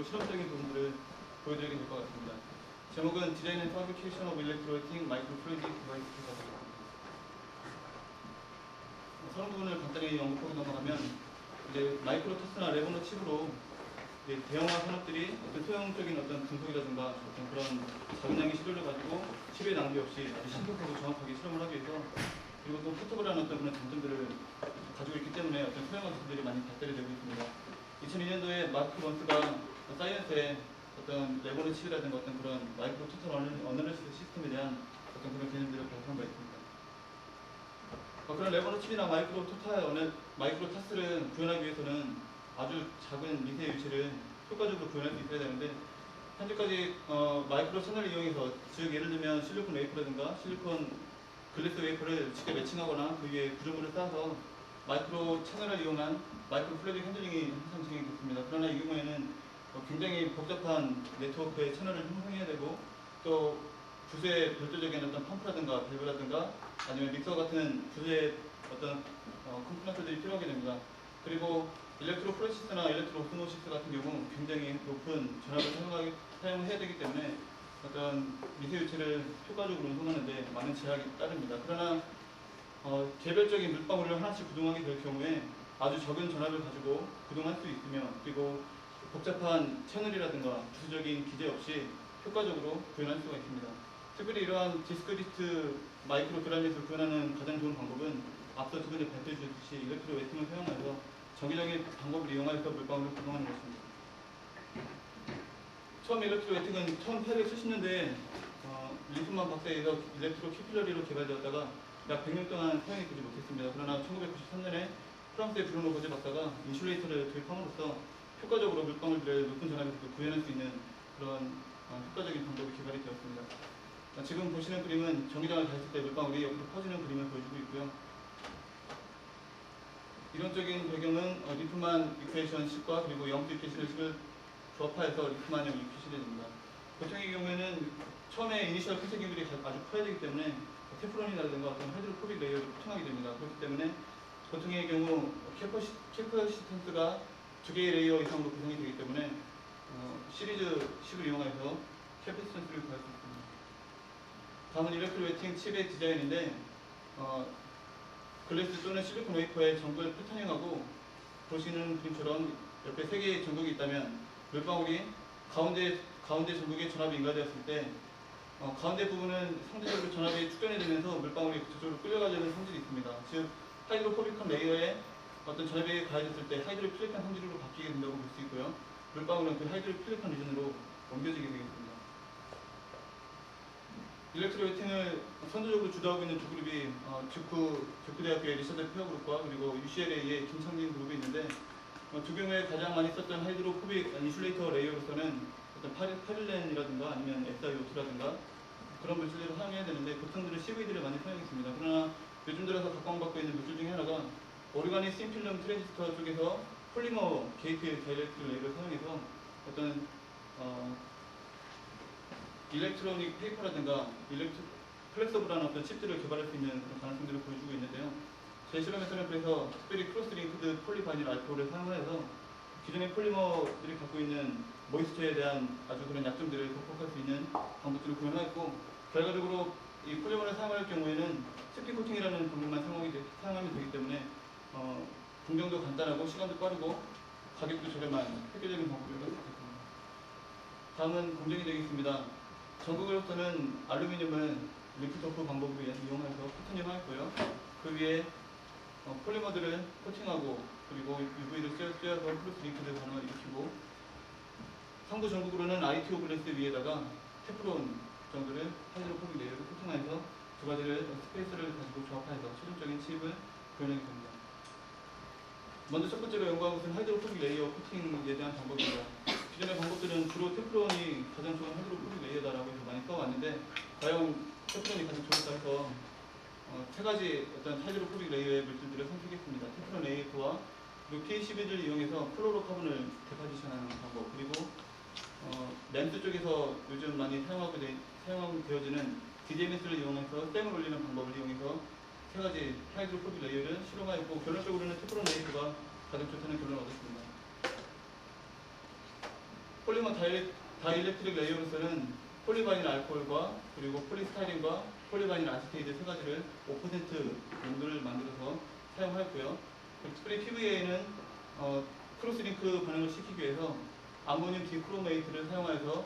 실험적인 부분들을 보여드리게 될 것 같습니다. 제목은 디자인 앤 파브리케이션 오브 일렉트로웨이팅 마이크로 플루이딕 디바이스가 되겠습니다. 사용 부분을 간단히 언급하고 넘어가면 이제 마이크로 터스나 레버너 칩으로 대형화 산업들이 어떤 소형적인 어떤 금속이라든가 어떤 그런 작은 양의 시료를 가지고 칩의 낭비 없이 아주 신속하고 정확하게 실험을 하기 위해서 그리고 또 포터블한 어떤 그런 장점들을 가지고 있기 때문에 어떤 소형화 기술들이 많이 발달이 되고 있습니다. 2002년도에 마크 번스가 사이언스에 어떤 레버너 칩이라든가 어떤 그런 마이크로 토탈 어널리시스 시스템에 대한 어떤 그런 개념들을 발표한 바 있습니다. 그런 레버너 칩이나 마이크로 타스를 구현하기 위해서는 아주 작은 미세 유체를 효과적으로 구현할 수 있어야 되는데 현재까지 마이크로 채널을 이용해서 즉 예를 들면 실리콘 웨이퍼라든가 실리콘 글래스 웨이퍼를 직접 매칭하거나 그 위에 구조물을 쌓아서 마이크로 채널을 이용한 마이크로 플루이딕 핸들링이 항상 진행이 됐습니다. 그러나 이 경우에는 굉장히 복잡한 네트워크의 채널을 형성해야 되고 또 부수의 별도적인 어떤 펌프라든가 밸브라든가 아니면 믹서 같은 부수의 어떤 컴포넌트들이 필요하게 됩니다. 그리고 일렉트로 프로시스나 일렉트로 오스모시스 같은 경우 굉장히 높은 전압을 사용해야 되기 때문에 어떤 미세 유체를 효과적으로 운송하는데 많은 제약이 따릅니다. 그러나 개별적인 물방울을 하나씩 구동하게 될 경우에 아주 적은 전압을 가지고 구동할 수 있으며 그리고 복잡한 채널이라든가 부수적인 기재 없이 효과적으로 구현할 수가 있습니다. 특별히 이러한 디스크리트 마이크로 드라이빗을 구현하는 가장 좋은 방법은 앞서 두 분이 발표해 주셨듯이 일렉트로 웨이팅을 사용해서 정기적인 방법을 이용해서 물방울을 구동하는 것입니다. 처음 일렉트로 웨이팅은 1870년대에 리프만 박사에 의해서 일렉트로 캐필러리로 개발되었다가 약 100년 동안 사용이 되지 못했습니다. 그러나 1993년에 프랑스의 브루노 거제 박사가 인슐레이터를 도입함으로써 효과적으로 물방울들을 높은 전압에서 구현할 수 있는 그런 효과적인 방법이 개발이 되었습니다. 지금 보시는 그림은 전기장을 가했을 때 물방울이 옆으로 퍼지는 그림을 보여주고 있고요. 이론적인 배경은 리프만 이퀘이션 식과 그리고 영수 이퀘이션 식을 조합하여서 리프만형 이퀘이션이 됩니다. 보통의 경우에는 처음에 이니셜 컨택기들이 아주 커야 되기 때문에 테프론이라든가 어떤 하이드로포빅 레이어를 코팅하게 됩니다. 그렇기 때문에 보통의 경우 캐퍼시턴스가 2개의 레이어 이상으로 구성이 되기 때문에 시리즈 식을 이용해서 캐퍼시턴스를 구할 수 있습니다. 다음은 일렉트로 웨이팅 칩의 디자인인데 글래스 또는 실리콘 웨이퍼의 전구를 패터닝하고 보시는 그림처럼 옆에 3개의 전구가 있다면 물방울이 가운데 전구에 전압이 인가되었을 때 가운데 부분은 상대적으로 전압이 축전이 되면서 물방울이 저쪽으로 끌려가려는 성질이 있습니다. 즉 하이드로포빅한 레이어에 어떤 전압이 가해졌을 때 하이드로필릭한 성질로 바뀌게 된다고 볼 수 있고요. 물방울은 그 하이드로필릭한 리전으로 옮겨지게 되겠습니다. 일렉트로 웨이팅을 선두적으로 주도하고 있는 두 그룹이 듀크 대학교의 리셔드 페어 그룹과 그리고 UCLA의 김창진 그룹이 있는데 두 경우에 가장 많이 썼던 하이드로포빅 인슐레이터 레이어로서는 어떤 파릴렌이라든가 아니면 SiO2라든가 그런 물질들을 사용해야 되는데 보통들은 CVD를 많이 사용했습니다. 그러나 요즘 들어서 각광받고 있는 물질 중에 하나가 오르가닉 심필름 트랜지스터 쪽에서 폴리머 게이트 다이렉트 레이를 사용해서 어떤 일렉트로닉 페이퍼라든가 플렉서블한 어떤 칩들을 개발할 수 있는 그런 가능성들을 보여주고 있는데요. 제 실험에서는 그래서 특별히 크로스링크드 폴리바닐 알코올을 사용하여서 기존의 폴리머들이 갖고 있는 모이스처에 대한 아주 그런 약점들을 극복할 수 있는 방법들을 구현하였고 결과적으로 이 폴리머를 사용할 경우에는 스피 코팅이라는 방법만 사용하면 되기 때문에 공정도 간단하고 시간도 빠르고 가격도 저렴한 획기적인 방법을 선택했습니다. 다음은 공정이 되겠습니다. 전구로서는 알루미늄을 리프토프 방법으로 이용해서 코팅하였고요. 그 위에 폴리머들을 코팅하고 그리고 UV를 쐬어서 크로스 링크드 반응을 일으키고 상부 전구로는 ITO 글래스 위에다가 테프론 정도를 하이드로포빅 레이어를 코팅하여서 두 가지를 스페이스를 가지고 조합하여서 최종적인 칩을 구현하게 됩니다. 먼저 첫 번째로 연구한 것은 하이드로포빅 레이어 코팅에 대한 방법입니다. 기존의 방법들은 주로 테프론이 가장 좋은 하이드로포빅 레이어다라고 해서 많이 써왔는데 과연 테프론이 가장 좋을까 해서 세 가지 어떤 하이드로포빅 레이어의 물질들을 선택했습니다. 테프론 AF와 그리고 PCB를 이용해서 플로로카본을 데포지션하는 방법 그리고 렌즈 쪽에서 요즘 많이 사용되어지는 DDMS를 이용해서 댐을 올리는 방법을 이용해서 세 가지 하이드로포빅 레이어를 실험하였고 결론적으로는 테프론 AF가 가장 좋다는 결론을 얻었습니다. 폴리머 다이일렉트릭 레이어로서는 폴리바닐 알코올과 그리고 폴리스타이린과 폴리바닐 아세테이드 세 가지를 5% 농도를 만들어서 사용하였고요. 특별히 PVA는 크로스링크 반응을 시키기 위해서 아모늄 디크로메이트를 사용하여서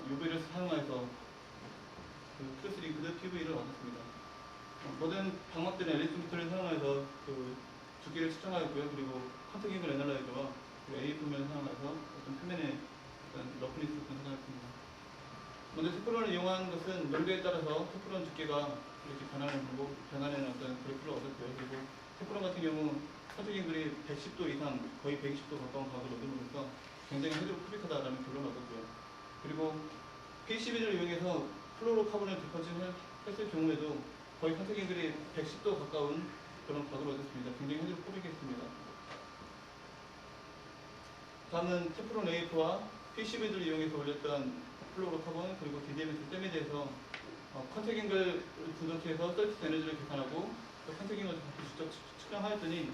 UV를 사용하여서 그 크로스링크드 PVA를 얻었습니다. 모든 방막된 엘리트미터를 사용하여서 그 두께를 측정하였고요. 그리고 컨택잉글 애널라이저와 AF면을 사용해서 어떤 표면의 어떤 러프니스를 분석하였습니다. 먼저 테프론을 이용한 것은 농도에 따라서 테프론 두께가 이렇게 변하는 어떤 그래프를 얻었고요. 그리고 테프론 같은 경우 컨택잉글이 110도 이상, 거의 120도 가까운 각을 얻음으로써 굉장히 하이드로포빅하다라는 결론을 얻었고요. 그리고 PCB를 이용해서 플로로카본을 디퍼징했을 경우에도 거의 컨택잉글이 110도 가까운 그런 각을 얻었습니다. 굉장히 하이드로포빅했습니다. 다음은 테프론 AF와 PCB들을 이용해서 올렸던 플로로카본 그리고 DDMS 댐에 대해서 컨택잉글 분석해서 서비스 에너지를 계산하고 또 컨택잉글 직접 측정하였더니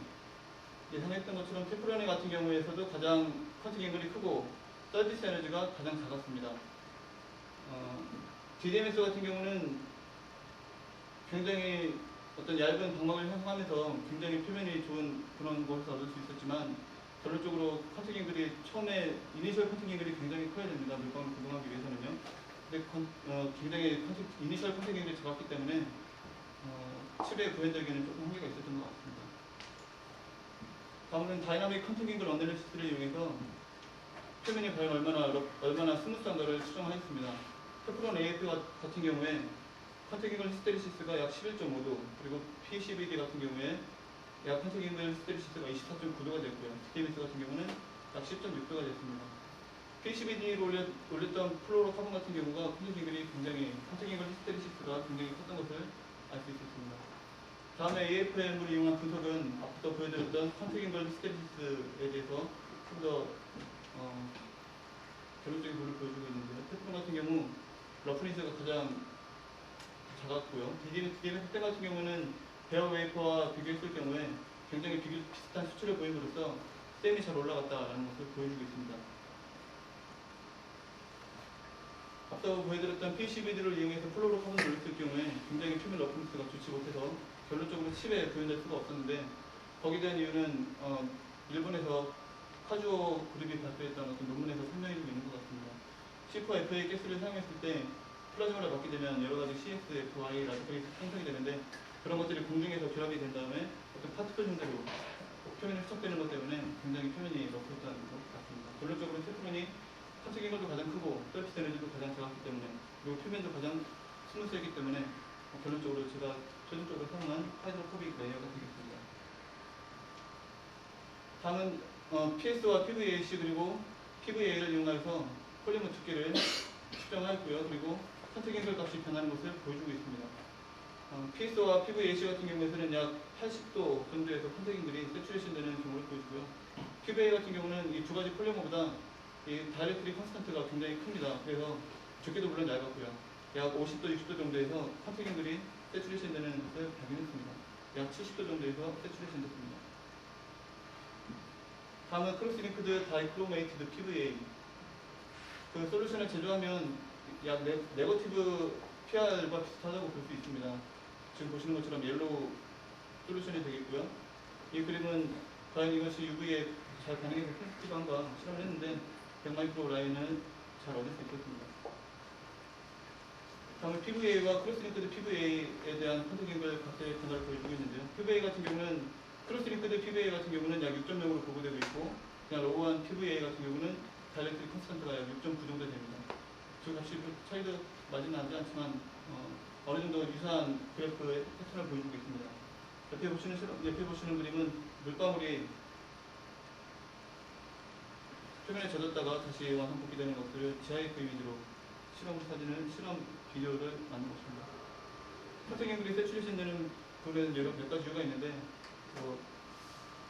예상했던 것처럼 테프론 같은 경우에서도 가장 컨택잉글이 크고 서비스 에너지가 가장 작았습니다. DDMS 같은 경우는 굉장히 어떤 얇은 방막을 형성하면서 굉장히 표면이 좋은 그런 것을 얻을 수 있었지만 결론적으로 컨택잉글이 처음에 이니셜 컨택잉글이 굉장히 커야 됩니다. 물방울 구동하기 위해서는요. 근데 굉장히 이니셜 컨택잉글이 작았기 때문에 칩의 구현되기에는 조금 한계가 있었던 것 같습니다. 다음은 다이나믹 컨택잉글 어널리시스를 이용해서 표면이 과연 얼마나 스무스한가를 추정하였습니다. 테프론 AF 같은 경우에 컨택잉글 히스테리시스가 약 11.5도, 그리고 PCBD 같은 경우에 약 컨택잉글 히스테리시스가 24.9도가 됐고요. DDMS 같은 경우는 약 10.6도가 됐습니다. PCBD로 올렸던 플로로카본 같은 경우가 컨택잉글 히스테리시스가 굉장히 컸던 것을 알 수 있었습니다. 다음에 AFM을 이용한 분석은 앞서 보여드렸던 컨택잉글 히스테리시스에 대해서 좀 더 결론적인 도를 보여주고 있는데요. 테프론 같은 경우 러프니스가 가장 작았고요. DDMS 댐 같은 경우는 베어 웨이퍼와 비교했을 경우에 굉장히 비슷한 수치를 보임으로써 댐이 잘 올라갔다는 것을 보여주고 있습니다. 앞서 보여드렸던 PCB들을 이용해서 플로로카본을 올렸을 경우에 굉장히 표면 러프니스가 좋지 못해서 결론적으로 칩에 구현될 수가 없었는데 거기에 대한 이유는 일본에서 카주오 그룹이 발표했던 어떤 논문에서 설명이 좀 있는 것 같습니다. C4FA 가스를 사용했을 때 플라즈마를 받게 되면 여러 가지 CSFY 라디컬이 생성이 되는데 그런 것들이 공중에서 결합이 된 다음에 어떤 파티클 형태로 표면에 흡착되는 것 때문에 굉장히 표면이 러프했다는 것 같습니다. 결론적으로 테프론이 컨택잉글도 가장 크고 서비스 에너지도 가장 작았기 때문에 그리고 표면도 가장 스무스했기 때문에 결론적으로 제가 최종적으로 사용한 하이드로포빅 레이어가 되겠습니다. 다음은 PS와 PVAC 그리고 PVA를 이용해서 폴리머 두께를 측정하였고요. 그리고 컨택잉글 값이 변하는 것을 보여주고 있습니다. PS와 PVAC 같은 경우에는 약 80도 정도에서 컨택잉글이 세츄레이션 되는 경우를 보여주고요. PVA 같은 경우는 이 두 가지 폴리머보다 이 다이렉트릭 컨스턴트가 굉장히 큽니다. 그래서 두께도 물론 얇았고요. 약 50도, 60도 정도에서 컨택잉글이 세츄레이션 되는 것을 발견했습니다. 약 70도 정도에서 세츄레이션 됐습니다. 다음은 크로스링크드 다이크로메이티드 PVA. 그 솔루션을 제조하면 약 네거티브 PR과 비슷하다고 볼 수 있습니다. 지금 보시는 것처럼 옐로우 솔루션이 되겠고요. 이 그림은 과연 이것이 UV에 잘 반응해서 센시티브한가 실험을 했는데 100마이크로 라인을 잘 얻을 수 있었습니다. 다음은 PVA와 크로스링크드 PVA에 대한 컨택잉글 값의 변화를 보여주고 있는데요. PVA 같은 경우는 크로스링크드 PVA 같은 경우는 약 6.0으로 보고되고 있고 그냥 로우한 PVA 같은 경우는 다이렉트릭 컨스턴트가 약 6.9 정도 됩니다. 두 값이 차이도 많이 나지 않지만 어느 정도 유사한 그래프의 패턴을 보여주고 있습니다. 옆에 보시는 그림은 물방울이 표면에 젖었다가 다시 완성복귀되는 것들을 GIF 이미지로 실험 비디오를 만든 것입니다. 컨택잉글이 세츄레이션 되는 부분에는 몇 가지 이유가 있는데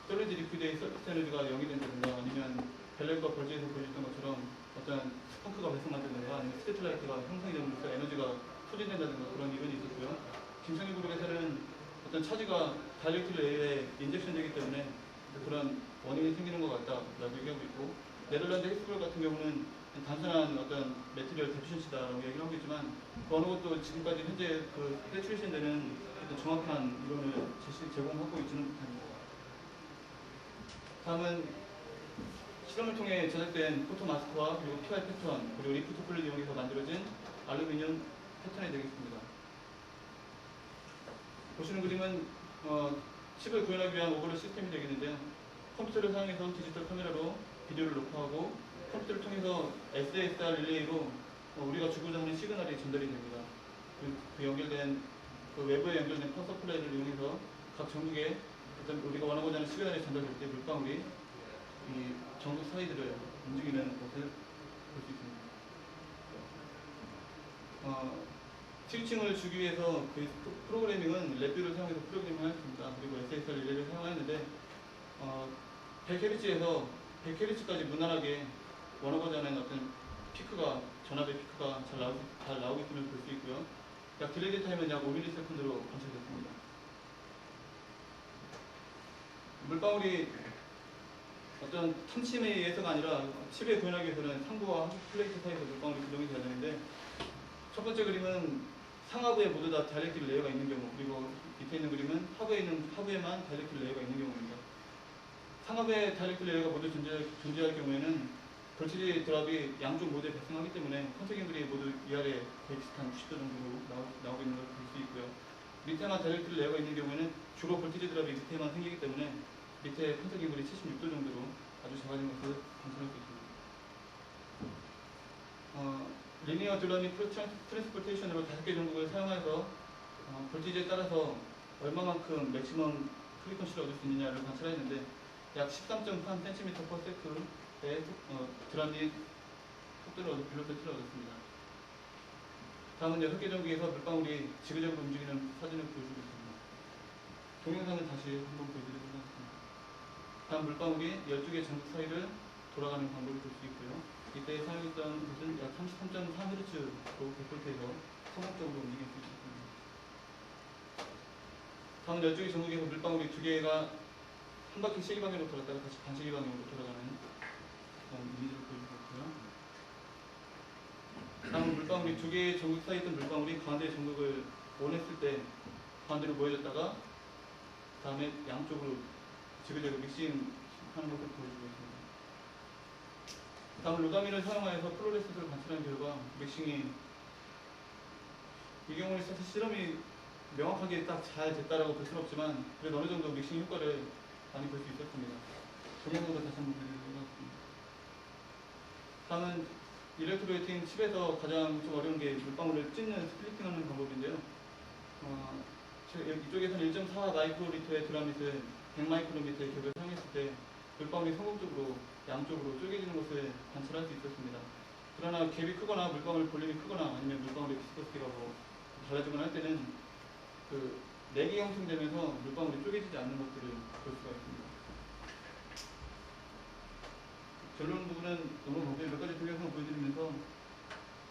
솔리드 리퀴드의 서비스 에너지가 0이 된다든가 아니면 벨렛과 벌즈에서 보여줬던 것처럼 어떤 스펑크가 발생한다든가 아니면 스태틀라이트가 형성이 되면서 에너지가 소진된다든가 그런 이론이 있었고요. 김성희 그룹에서는 어떤 차지가 다이렉트 레이어에 인젝션 되기 때문에 그런 원인이 생기는 것 같다라고 얘기하고 있고 네덜란드 헬스볼 같은 경우는 단순한 어떤 매트리얼 데피션시다라고 얘기를 하고 있지만 그 어느 것도 지금까지 현재 그 스페셜리션되는 어떤 정확한 이론을 제공하고 있지는 못합니다. 다음은 실험을 통해 제작된 포토 마스크와 그리고 PR 패턴 그리고 리프트 폴을 이용해서 만들어진 알루미늄 패턴이 되겠습니다. 보시는 그림은 칩을 구현하기 위한 오버롤 시스템이 되겠는데요. 컴퓨터를 사용해서 디지털 카메라로 비디오를 녹화하고 컴퓨터를 통해서 SASR 릴레이로 우리가 주고자 하는 시그널이 전달이 됩니다. 그 연결된 그 외부에 연결된 파워 서플라이를 이용해서 각 전국에 어떤 우리가 원하고자 하는 시그널이 전달될 때 물방울이 이 전국 사이드를 움직이는 것을 볼 수 있습니다. 스위칭을 주기 위해서 그 프로그래밍은 랩뷰를 사용해서 프로그래밍을 하였습니다. 그리고 SSR 릴레이를 사용하였는데 100Hz에서 100Hz까지 무난하게 원하고자 하는 어떤 피크가 전압의 피크가 잘 나오고 있음을 볼 수 있고요. 약 딜레이 타임은 약 5ms로 관찰됐습니다. 물방울이 어떤 탐침에 의해서가 아니라 칩에 구현하기 위해서는 상부와 하부 플레이트 사이에서 물방울이 구동이 되어야 되는데 첫 번째 그림은 상하부에 모두 다 다이렉트 레이어가 있는 경우, 그리고 밑에 있는 그림은 하부에만 다이렉트 레이어가 있는 경우입니다. 상하부에 다이렉트 레이어가 모두 존재할 경우에는 볼티지 드랍이 양쪽 모두에 발생하기 때문에 컨택앵글이 모두 위아래 120한 90도 정도로 나오고 있는 걸 볼 수 있고요. 밑에만 다이렉트 레이어가 있는 경우에는 주로 볼티지 드랍이 밑에만 생기기 때문에 밑에 컨택앵글이 76도 정도로 아주 작아진 것을 관찰할 수 있습니다. 리니어 드러닝 트랜스포테이션으로 5개 전국을 사용해서 볼티지에 따라서 얼마만큼 맥시멈 프리퀀시를 얻을 수 있느냐를 관찰했는데 약 13.3cm/s의 드러닝 속도를 벨로시티를 얻었습니다. 다음은 6개 전국에서 물방울이 지그재그로 움직이는 사진을 보여주고 있습니다. 동영상은 다시 한번 보여드리도록 하겠습니다. 다음 물방울이 12개 전국 사이를 돌아가는 방법을 볼 수 있고요. 이때 사용했던 것은 약 33.3Hz로 100V에서 성공적으로 움직일 수 있습니다. 다음은 12개 전국에서 물방울이 2개가 한 바퀴 시계 방향으로 돌았다가 다시 반시계 방향으로 돌아가는 그런 이미지를 보여주고 있고요. 다음은 물방울이 2개의 전국 사이에 있던 물방울이 가운데의 전국을 원했을 때 가운데로 모여졌다가 다음에 양쪽으로 지그재그 믹싱하는 것을 보여주고 있습니다. 다음 로다민을 사용하여서 플로레스를 관찰한 결과 믹싱이 이 경우는 사실 실험이 명확하게 딱 잘 됐다라고 볼 수는 없지만 그래도 어느 정도 믹싱 효과를 많이 볼 수 있었습니다. 동영상도 다시 한번 보여드리도록 하겠습니다. 다음은 일렉트로웨이팅 칩에서 가장 좀 어려운 게 물방울을 찢는 스플리팅하는 방법인데요. 이쪽에서는 1.4 마이크로리터의 드라밋을 100 마이크로미터의 격을 사용했을 때 물방울이 성공적으로 양쪽으로 쪼개지는 것을 관찰할 수 있었습니다. 그러나 갭이 크거나 물방울 볼륨이 크거나 아니면 물방울의 비스커시티가 달라지거나 할 때는 그 내기 형성되면서 물방울이 쪼개지지 않는 것들을 볼 수가 있습니다. 결론 부분은 넘어가고요. 몇 가지 동영상을 보여드리면서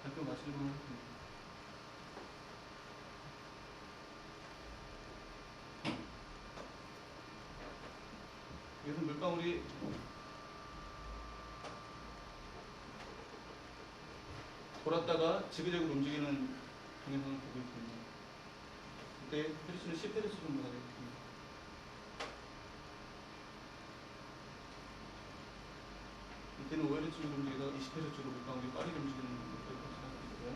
발표 마치도록 하겠습니다. 여기서 물방울이 돌았다가 지그재그로 움직이는 동영상을 보고 있습니다. 이때 Hz는 10Hz 정도가 되겠습니다. 이때는 5Hz로 움직여서 20Hz로 물방울이 빠르게 움직이는 것을 관찰할 수 있고요.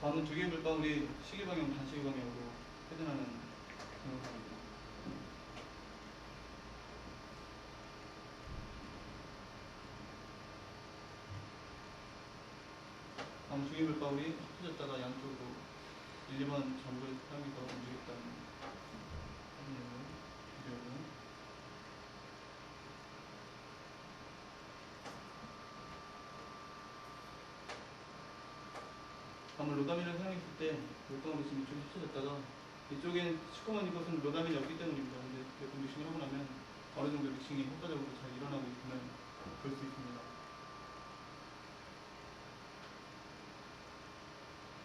다음은 2개의 물방울이 시계 방향, 반시계 방향으로 회전하는 동영상입니다. 다음 2개의 물방울이 합쳐졌다가 양쪽으로 1, 2번 전구를 사용해서 움직였다는 비디오고요. 다음은 로다민을 사용했을 때 물방울이 지금 이쪽에 합쳐졌다가 이쪽엔 시커먼 이것은 로다민이 없기 때문입니다. 근데 이렇게 믹싱을 하고 나면 어느 정도 믹싱이 효과적으로 잘 일어나고 있음을 볼 수 있습니다.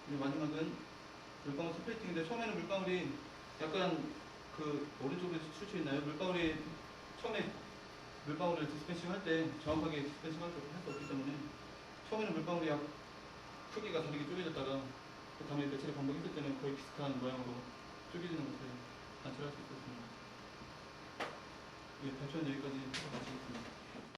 그리고 마지막은 물방울 스플리팅인데 처음에는 물방울이 약간 그 오른쪽으로 추출이 있나요? 물방울이 처음에 물방울을 디스펜싱 할 때 정확하게 디스펜싱 할 수 없기 때문에 처음에는 물방울이 약 크기가 다르게 쪼개졌다가 그 다음에 몇 차례 반복했을 때는 거의 비슷한 모양으로 쪼개지는 것을 관찰할 수 있었습니다. 예, 발표는 여기까지 마치겠습니다.